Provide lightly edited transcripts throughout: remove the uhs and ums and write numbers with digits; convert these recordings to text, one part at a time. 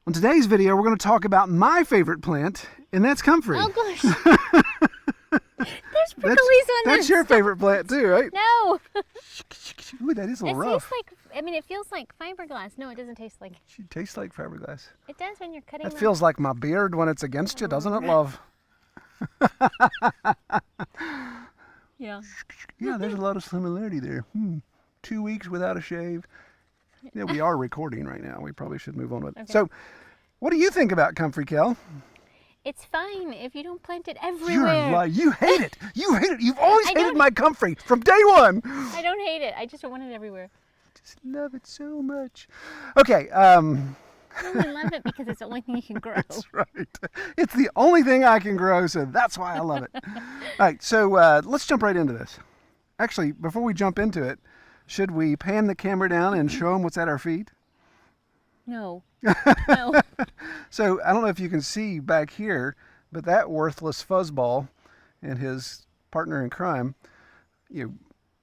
On today's video, we're going to talk about my favorite plant, and that's comfrey. Oh gosh. There's pricklies on this. That's your favorite plant too, right? No. Ooh, that is a little It rough. tastes like, it feels like fiberglass. No, it doesn't taste like. It tastes like fiberglass. It does when you're cutting That them. feels like my beard when it's against you, doesn't it, love? Yeah. Yeah, there's a lot of similarity there. 2 weeks without a shave. Yeah, we are recording right now. We probably should move on with it. Okay. So, what do you think about comfrey, Kel? It's fine if you don't plant it everywhere. You hate it. You hate it. You've always I hated don't- my comfrey from day one. I don't hate it. I just don't want it everywhere. Just love it so much. Okay, I only love it because it's the only thing you can grow. that's right. It's the only thing I can grow, so that's why I love it. All right, so let's jump right into this. Actually, before we jump into it, should we pan the camera down and show them what's at our feet? No. No. So I don't know if you can see back here, but that worthless fuzzball and his partner in crime,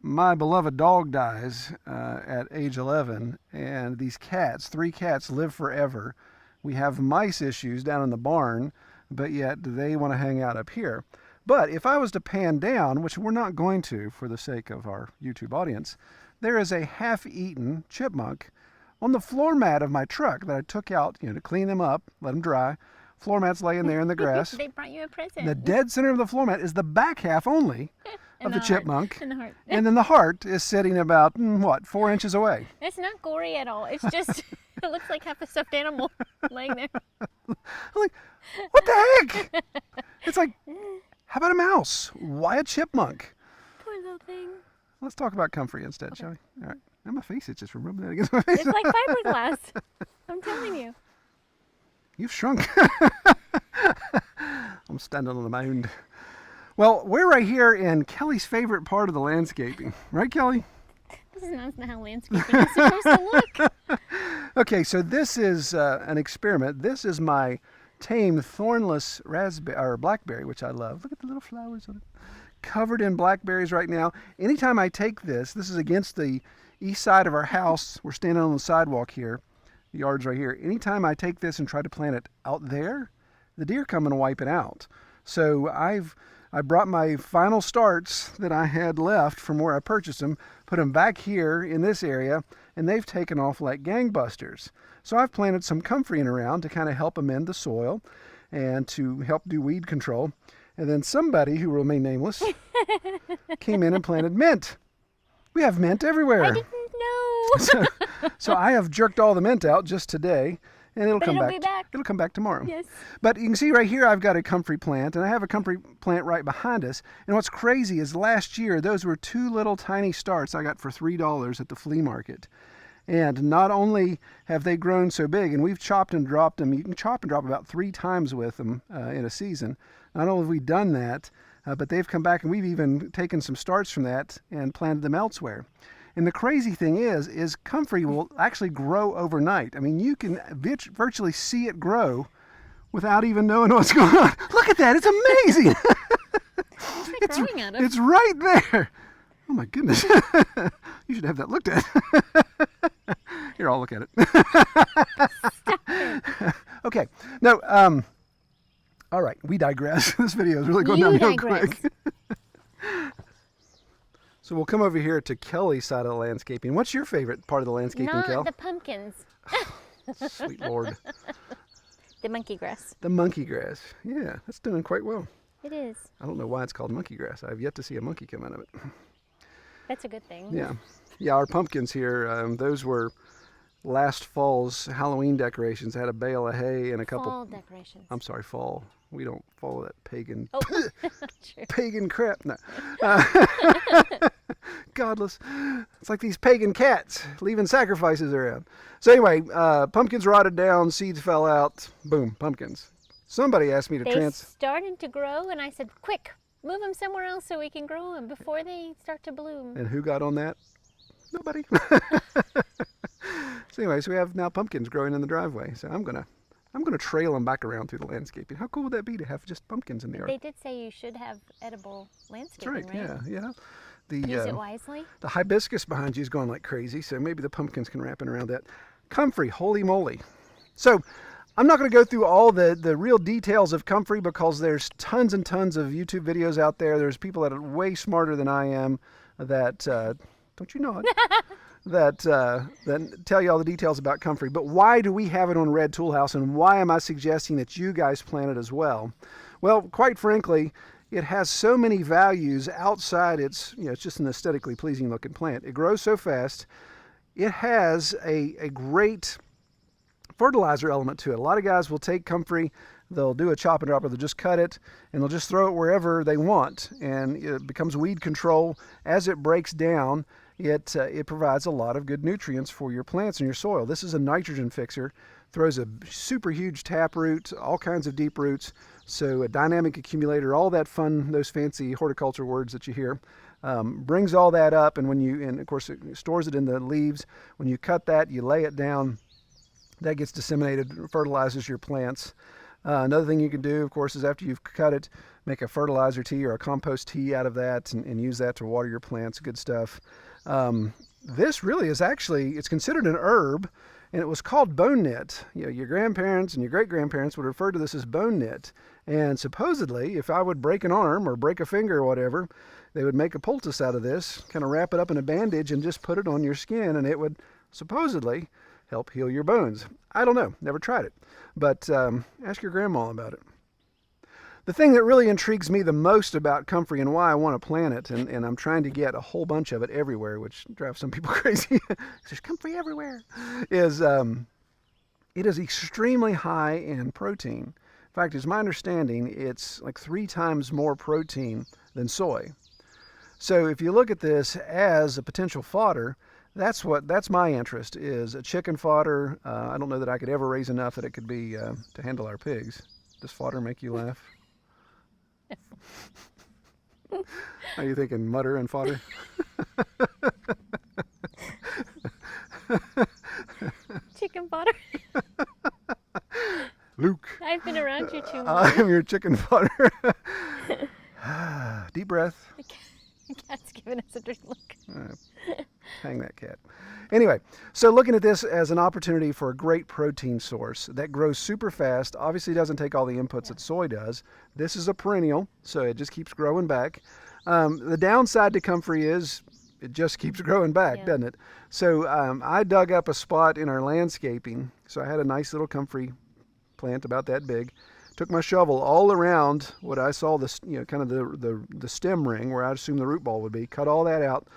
my beloved dog dies at age 11, and these cats, 3 cats, live forever. We have mice issues down in the barn, but yet they want to hang out up here. But if I was to pan down, which we're not going to for the sake of our YouTube audience, there is a half-eaten chipmunk on the floor mat of my truck that I took out, to clean them up, let them dry. Floor mat's laying there in the grass. They brought you a present. The dead center of the floor mat is the back half only of the chipmunk. And the heart. And then the heart is sitting about, 4 inches away. It's not gory at all. It's just, it looks like half a stuffed animal laying there. I'm like, what the heck? It's like, how about a mouse? Why a chipmunk? Poor little thing. Let's talk about comfrey instead, shall we? All right. Now my face itches from rubbing that against my face. It's like fiberglass. I'm telling you. You've shrunk. I'm standing on the mound. Well, we're right here in Kelly's favorite part of the landscaping. Right, Kelly? This is not how landscaping is supposed to look. Okay, so this is an experiment. This is my tame thornless raspberry or blackberry, which I love. Look at the little flowers on it. Covered in blackberries right now. Anytime I take this is against the east side of our house. We're standing on the sidewalk here. The yard's right here. Anytime I take this and try to plant it out there, the deer come and wipe it out. So I brought my final starts that I had left from where I purchased them, put them back here in this area, and they've taken off like gangbusters. So I've planted some comfrey around to kind of help amend the soil and to help do weed control. And then somebody, who will remain nameless, came in and planted mint. We have mint everywhere. I didn't know. So I have jerked all the mint out just today, and it'll come it'll back. be back. It'll come back tomorrow. Yes. But you can see right here I've got a comfrey plant, and I have a comfrey plant right behind us. And what's crazy is last year those were 2 little tiny starts I got for $3 at the flea market. And not only have they grown so big, and we've chopped and dropped them. You can chop and drop about 3 times with them in a season. Not only have we done that, but they've come back, and we've even taken some starts from that and planted them elsewhere. And the crazy thing is comfrey will actually grow overnight. I mean, you can virtually see it grow without even knowing what's going on. Look at that. It's amazing. What's it growing out of? It's right there. Oh, my goodness. You should have that looked at. Here, I'll look at it. Stop it. Okay. No, all right. We digress. This video is really going You downhill digress. quick. So we'll come over here to Kelly's side of the landscaping. What's your favorite part of the landscaping, Not Kel? the pumpkins. Sweet Lord. The monkey grass. The monkey grass. Yeah, that's doing quite well. It is. I don't know why it's called monkey grass. I've yet to see a monkey come out of it. That's a good thing. Yeah. Yeah, our pumpkins here, those were last fall's Halloween decorations. I had a bale of hay and a couple... Fall decorations. I'm sorry, fall. We don't follow that pagan... Oh, true. pagan crap. No. Godless. It's like these pagan cats leaving sacrifices around. So anyway, pumpkins rotted down, seeds fell out. Boom, pumpkins. Somebody asked me to They started to grow, and I said, quick, move them somewhere else so we can grow them before they start to bloom. And who got on that? Nobody. So anyway, so we have now pumpkins growing in the driveway. So I'm gonna trail them back around through the landscaping. How cool would that be to have just pumpkins in the yard? They did say you should have edible landscaping, That's right. right? Yeah. Use it wisely. The hibiscus behind you is going like crazy, so maybe the pumpkins can wrap in around that. Comfrey, holy moly. So I'm not going to go through all the real details of comfrey because there's tons and tons of YouTube videos out there. There's people that are way smarter than I am that, don't you know it, that tell you all the details about comfrey. But why do we have it on Red Toolhouse, and why am I suggesting that you guys plant it as well? Well, quite frankly, it has so many values outside its, it's just an aesthetically pleasing looking plant. It grows so fast. It has a great fertilizer element to it. A lot of guys will take comfrey, they'll do a chop and drop, or they'll just cut it and they'll just throw it wherever they want, and it becomes weed control. As it breaks down, it provides a lot of good nutrients for your plants and your soil. This is a nitrogen fixer, throws a super huge tap root, all kinds of deep roots, so a dynamic accumulator, all that fun, those fancy horticulture words that you hear. Brings all that up, and of course it stores it in the leaves. When you cut that, you lay it down, that gets disseminated, fertilizes your plants. Another thing you can do, of course, is after you've cut it, make a fertilizer tea or a compost tea out of that, and use that to water your plants. Good stuff. This really is it's considered an herb, and it was called bone knit. Your grandparents and your great-grandparents would refer to this as bone knit. And supposedly, if I would break an arm or break a finger or whatever, they would make a poultice out of this, kind of wrap it up in a bandage and just put it on your skin, and it would supposedly help heal your bones. I don't know, never tried it, but ask your grandma about it. The thing that really intrigues me the most about comfrey and why I want to plant it, and I'm trying to get a whole bunch of it everywhere, which drives some people crazy, there's comfrey everywhere, is it is extremely high in protein. In fact, it's my understanding it's like 3 times more protein than soy. So if you look at this as a potential fodder, that's my interest, is a chicken fodder. I don't know that I could ever raise enough that it could be to handle our pigs. Does fodder make you laugh? Are you thinking mutter and fodder? Chicken fodder. Luke. I've been around you too I much. am your chicken fodder. Deep breath. The cat's giving us a dirty look. Hang that cat. Anyway, so looking at this as an opportunity for a great protein source that grows super fast, obviously doesn't take all the inputs that soy does. This is a perennial, so it just keeps growing back. The downside to comfrey is it just keeps growing back, doesn't it? So I dug up a spot in our landscaping. So I had a nice little comfrey plant about that big. Took my shovel all around what I saw, kind of the stem ring where I assumed the root ball would be. Cut all that out,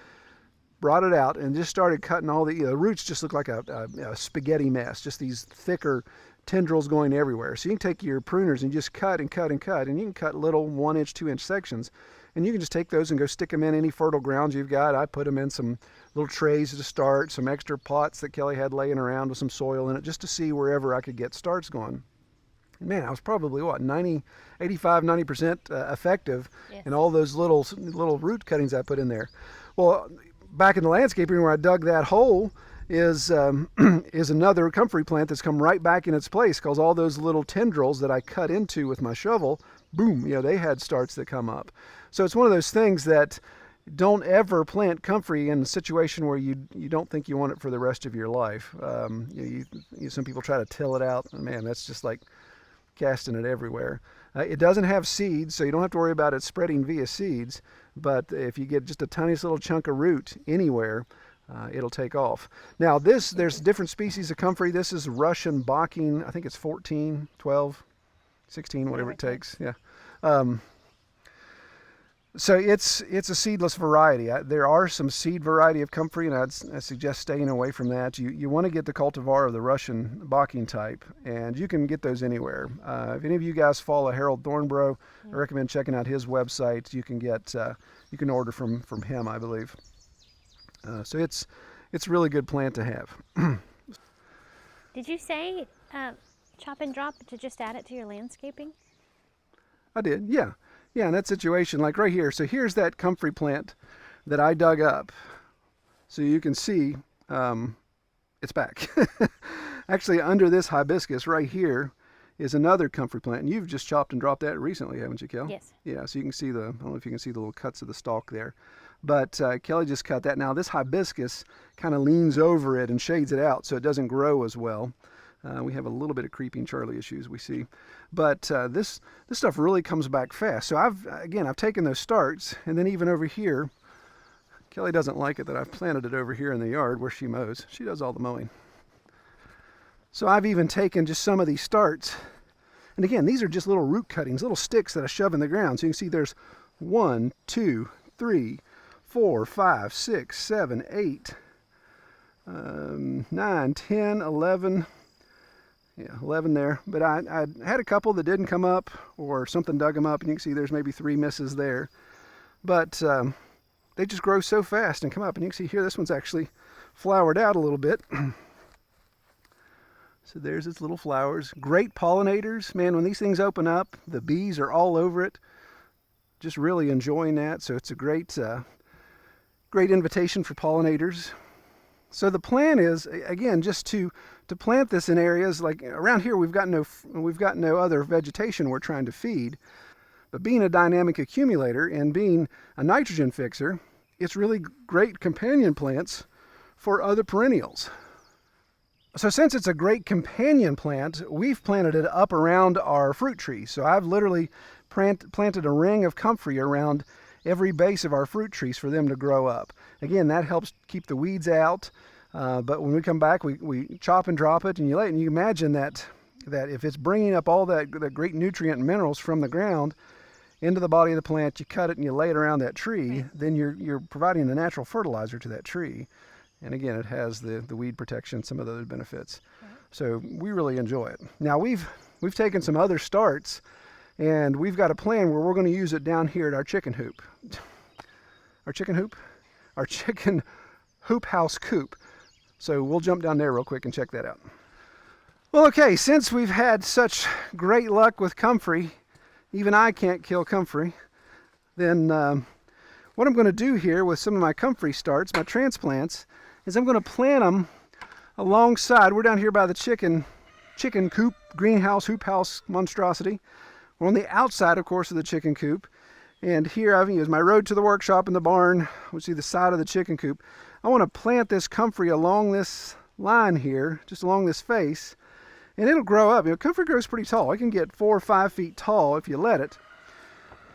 brought it out, and just started cutting all the roots. Just look like a spaghetti mess. Just these thicker tendrils going everywhere. So you can take your pruners and just cut and cut and cut, and you can cut little 1-inch, 2-inch sections, and you can just take those and go stick them in any fertile grounds you've got. I put them in some little trays to start, some extra pots that Kelly had laying around with some soil in it, just to see wherever I could get starts going. Man, I was probably 85-90% effective in all those little root cuttings I put in there. Well, back in the landscaping where I dug that hole is another comfrey plant that's come right back in its place, because all those little tendrils that I cut into with my shovel, boom, they had starts that come up. So it's one of those things that don't ever plant comfrey in a situation where you don't think you want it for the rest of your life. Some people try to till it out, and man, that's just like casting it everywhere. It doesn't have seeds, so you don't have to worry about it spreading via seeds, but if you get just a tiniest little chunk of root anywhere, it'll take off. Now there's different species of comfrey. This is Russian Bocking. I think it's 14, 12, 16, whatever it takes. Yeah. So it's a seedless variety. There are some seed variety of comfrey, and I suggest staying away from that. You want to get the cultivar of the Russian Bocking type, and you can get those anywhere. If any of you guys follow Harold Thornborough, I recommend checking out his website. You can order from him, I believe. So it's a really good plant to have. Did you say chop and drop to just add it to your landscaping? I did, yeah. Yeah, in that situation, like right here. So here's that comfrey plant that I dug up. So you can see it's back. Actually, under this hibiscus right here is another comfrey plant. And you've just chopped and dropped that recently, haven't you, Kel? Yes. Yeah, so you can see I don't know if you can see the little cuts of the stalk there. But Kelly just cut that. Now this hibiscus kind of leans over it and shades it out so it doesn't grow as well. We have a little bit of creeping Charlie issues we see, but this stuff really comes back fast. So I've taken those starts, and then even over here, Kelly doesn't like it that I've planted it over here in the yard where she mows. She does all the mowing. So I've even taken just some of these starts, and again, these are just little root cuttings, little sticks that I shove in the ground. So you can see there's 1, 2, 3, 4, 5, 6, 7, 8, 9, 10, 11. Yeah, 11 there. But I had a couple that didn't come up, or something dug them up, and you can see there's maybe 3 misses there. But they just grow so fast and come up, and you can see here this one's actually flowered out a little bit. So there's its little flowers. Great pollinators. Man, when these things open up, the bees are all over it. Just really enjoying that. So it's a great invitation for pollinators. So the plan is, again, just to plant this in areas like around here. We've got no other vegetation we're trying to feed. But being a dynamic accumulator and being a nitrogen fixer, it's really great companion plants for other perennials. So since it's a great companion plant, we've planted it up around our fruit trees. So I've literally planted a ring of comfrey around every base of our fruit trees for them to grow up. Again, that helps keep the weeds out. But when we come back, we chop and drop it, and you imagine that if it's bringing up all that great nutrient and minerals from the ground into the body of the plant, you cut it and you lay it around that tree, then you're providing the natural fertilizer to that tree. And again, it has the weed protection, some of the other benefits. So we really enjoy it. Now we've taken some other starts, and we've got a plan where we're going to use it down here at our chicken hoop. Our chicken hoop house coop. So we'll jump down there real quick and check that out. Well, okay, since we've had such great luck with comfrey, even I can't kill comfrey, then what I'm going to do here with some of my comfrey starts, my transplants, is I'm going to plant them alongside. We're down here by the chicken coop, greenhouse, hoop house monstrosity. We're on the outside, of course, of the chicken coop. And here I've used my road to the workshop in the barn, which is the side of the chicken coop. I want to plant this comfrey along this line here, just along this face, and it'll grow up. Comfrey grows pretty tall. It can get 4 or 5 feet tall if you let it.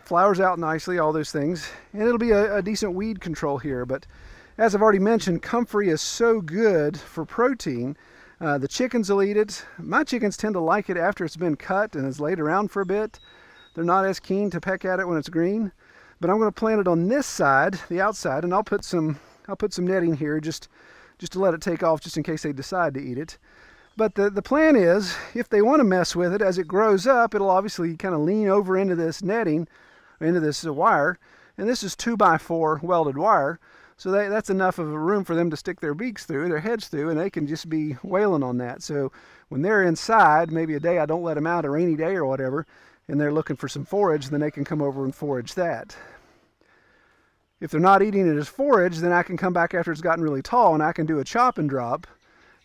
Flowers out nicely, all those things, and it'll be a decent weed control here. But as I've already mentioned, comfrey is so good for protein. The chickens will eat it. My chickens tend to like it after it's been cut and is laid around for a bit. They're not as keen to peck at it when it's green. But I'm going to plant it on this side, the outside, and I'll put some netting here just to let it take off, just in case they decide to eat it. But the plan is, if they want to mess with it as it grows up, it'll obviously kind of lean over into this netting, into this wire, and this is 2x4 welded wire. So that's enough of a room for them to stick their beaks through, their heads through, and they can just be wailing on that. So when they're inside, maybe a day I don't let them out, a rainy day or whatever, and they're looking for some forage, then they can come over and forage that. If they're not eating it as forage, then I can come back after it's gotten really tall, and I can do a chop and drop,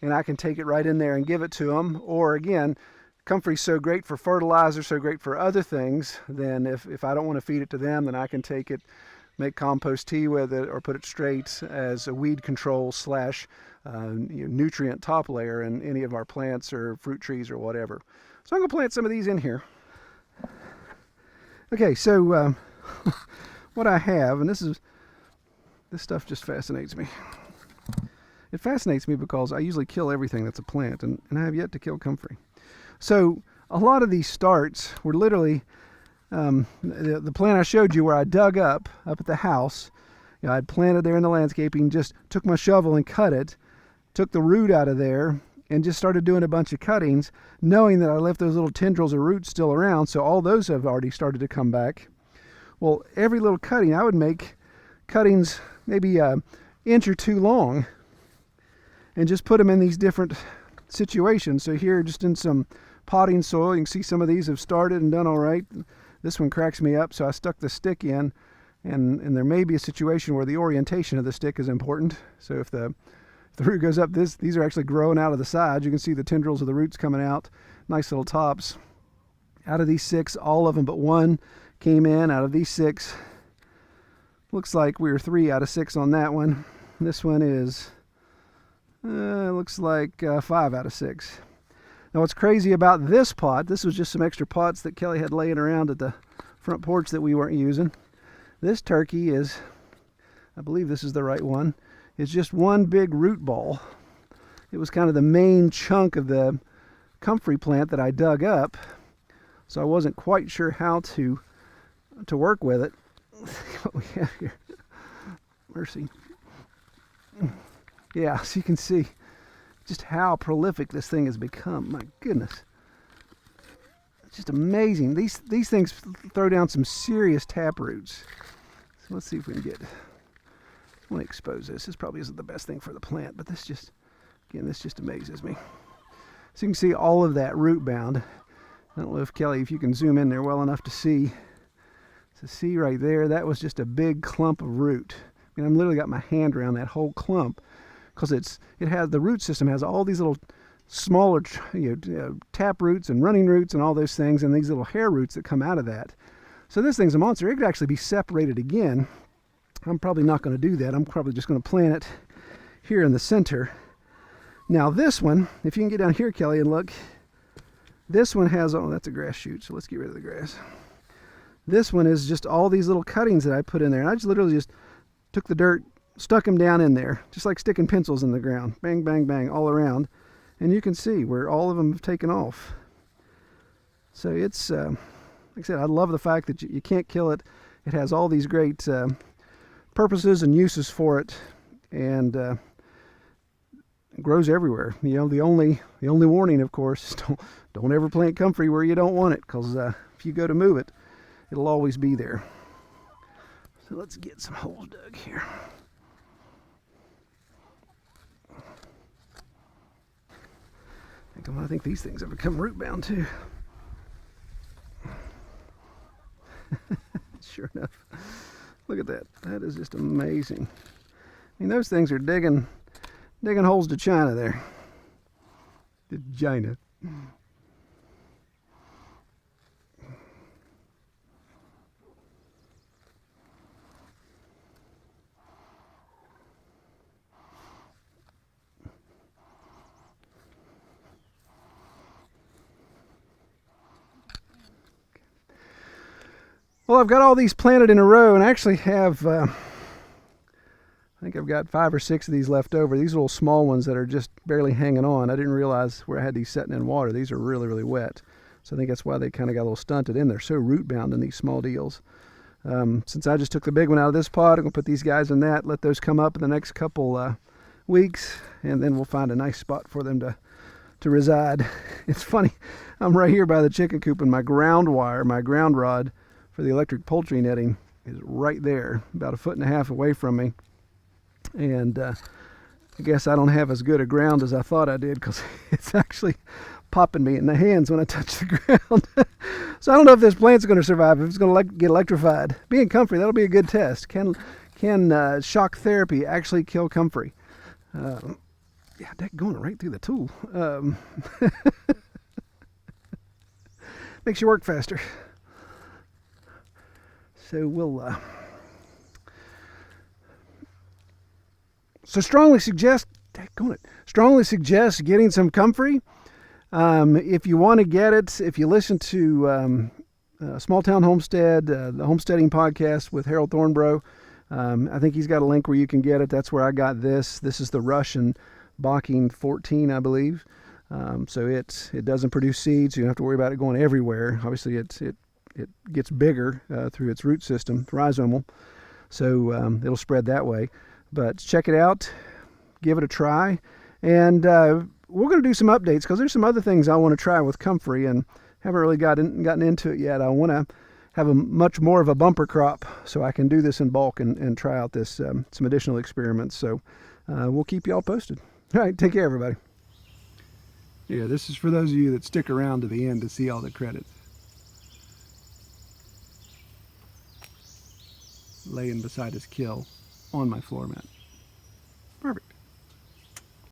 and I can take it right in there and give it to them. Or again, comfrey's so great for fertilizer, so great for other things, then if I don't want to feed it to them, then I can take it, make compost tea with it, or put it straight as a weed control slash nutrient top layer in any of our plants or fruit trees or whatever. So I'm going to plant some of these in here. Okay, so what I have, and this stuff just fascinates me. It fascinates me because I usually kill everything that's a plant, and I have yet to kill comfrey. So a lot of these starts were literally the plant I showed you where I dug up at the house. I'd planted there in the landscaping, just took my shovel and cut it, took the root out of there, and just started doing a bunch of cuttings, knowing that I left those little tendrils of roots still around, so all those have already started to come back. Well, every little cutting, I would make cuttings maybe an inch or two long, and just put them in these different situations. So here, just in some potting soil, you can see some of these have started and done all right. This one cracks me up, so I stuck the stick in, and there may be a situation where the orientation of the stick is important. So if the root goes up, these are actually growing out of the sides. You can see the tendrils of the roots coming out, nice little tops. Out of these 6, all of them but one came in. Out of these 6, looks like we were 3 out of 6 on that one. This one is, looks like 5 out of 6. Now what's crazy about this pot, this was just some extra pots that Kelly had laying around at the front porch that we weren't using. This turkey is, I believe this is the right one, it's just one big root ball. It was kind of the main chunk of the comfrey plant that I dug up, so I wasn't quite sure how to work with it. Let's see what we have here. Mercy. Yeah, so you can see just how prolific this thing has become. My goodness. It's just amazing. These things throw down some serious tap roots. So let's see if we can get, I want to expose this. This probably isn't the best thing for the plant, but this just, again, this just amazes me. So you can see all of that root bound. I don't know if Kelly, if you can zoom in there well enough to see. So see right there, that was just a big clump of root. I mean, I've literally got my hand around that whole clump, because it has, the root system has all these little smaller tap roots and running roots and all those things, and these little hair roots that come out of that. So this thing's a monster. It could actually be separated again. I'm probably not going to do that. I'm probably just going to plant it here in the center. Now this one, if you can get down here, Kelly, and look, this one has, oh, that's a grass shoot, so let's get rid of the grass. This one is just all these little cuttings that I put in there, and I just literally just took the dirt, stuck them down in there, just like sticking pencils in the ground. Bang, bang, bang, all around. And you can see where all of them have taken off. So it's, like I said, I love the fact that you can't kill it. It has all these great purposes and uses for it, and it grows everywhere. You know, the only warning, of course, is don't ever plant comfrey where you don't want it, because if you go to move it, it'll always be there. So let's get some holes dug here. I think these things have become root bound too. Sure enough. Look at that. That is just amazing. I mean, those things are digging holes to China there. To China. Well, I've got all these planted in a row, and I actually have, I think I've got 5 or 6 of these left over. These little small ones that are just barely hanging on. I didn't realize where I had these setting in water. These are really, really wet. So I think that's why they kind of got a little stunted in. They're so root bound in these small deals. Since I just took the big one out of this pot, I'm going to put these guys in that, let those come up in the next couple weeks, and then we'll find a nice spot for them to reside. It's funny, I'm right here by the chicken coop, and my ground wire, my ground rod for the electric poultry netting is right there, about 1.5 feet away from me. And I guess I don't have as good a ground as I thought I did, because it's actually popping me in the hands when I touch the ground. So I don't know if this plant's going to survive, if it's going to get electrified. Being comfrey, that'll be a good test. Can shock therapy actually kill comfrey? Yeah, that going right through the tool. Makes you work faster. So we'll strongly suggest getting some comfrey. If you want to get it, if you listen to Small Town Homestead, the homesteading podcast with Harold Thornbrough, I think he's got a link where you can get it. That's where I got this. This is the Russian Bocking 14, I believe. So it doesn't produce seeds, so you don't have to worry about it going everywhere. Obviously, it gets bigger through its root system, rhizomal, so it'll spread that way. But check it out, give it a try, and we're going to do some updates, because there's some other things I want to try with comfrey, and haven't really gotten into it yet. I want to have a much more of a bumper crop, so I can do this in bulk and try out this some additional experiments. So we'll keep y'all posted. All right, take care, everybody. Yeah, this is for those of you that stick around to the end to see all the credits. Laying beside his kill on my floor mat. Perfect.